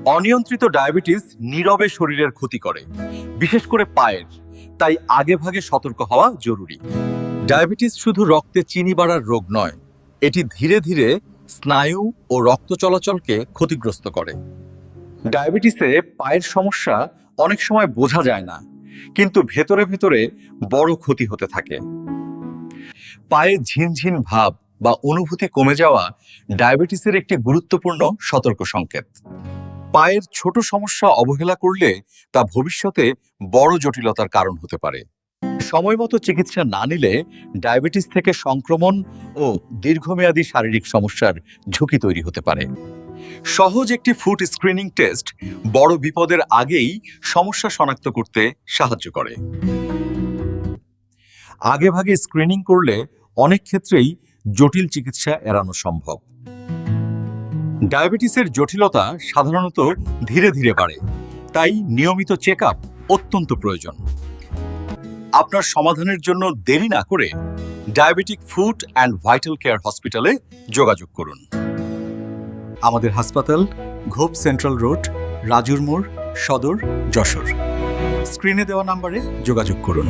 অনিয়ন্ত্রিত ডায়াবেটিস নীরবে শরীরের ক্ষতি করে, বিশেষ করে পায়ের। তাই আগেভাগে সতর্ক হওয়া জরুরি। ডায়াবেটিস শুধু রক্তে চিনি বাড়ার রোগ নয়, এটি ধীরে ধীরে স্নায়ু ও রক্ত চলাচলকে ক্ষতিগ্রস্ত করে। ডায়াবেটিসে পায়ের সমস্যা অনেক সময় বোঝা যায় না, কিন্তু ভেতরে ভেতরে বড় ক্ষতি হতে থাকে। পায়ে ঝিনঝিন ভাব বা অনুভূতি কমে যাওয়া ডায়াবেটিসের একটি গুরুত্বপূর্ণ সতর্ক সংকেত। পায়ের ছোট সমস্যা অবহেলা করলে তা ভবিষ্যতে বড় জটিলতার কারণ হতে পারে। সময়মতো চিকিৎসা না নিলে ডায়াবেটিস থেকে সংক্রমণ ও দীর্ঘমেয়াদী শারীরিক সমস্যার ঝুঁকি তৈরি হতে পারে। সহজ একটি ফুড স্ক্রিনিং টেস্ট বড় বিপদের আগেই সমস্যা শনাক্ত করতে সাহায্য করে। আগেভাগে স্ক্রিনিং করলে অনেক ক্ষেত্রেই জটিল চিকিৎসা এড়ানো সম্ভব। ডায়াবেটিসের জটিলতা সাধারণত ধীরে ধীরে বাড়ে, তাই নিয়মিত চেকআপ অত্যন্ত প্রয়োজন। আপনার সমাধানের জন্য দেরি না করে diabetic food and vital care হসপিটালে যোগাযোগ করুন। আমাদের হাসপাতাল ঘোপ সেন্ট্রাল রোড, রাজুর মোড়, সদর, যশোর। স্ক্রিনে দেওয়া নম্বরে যোগাযোগ করুন।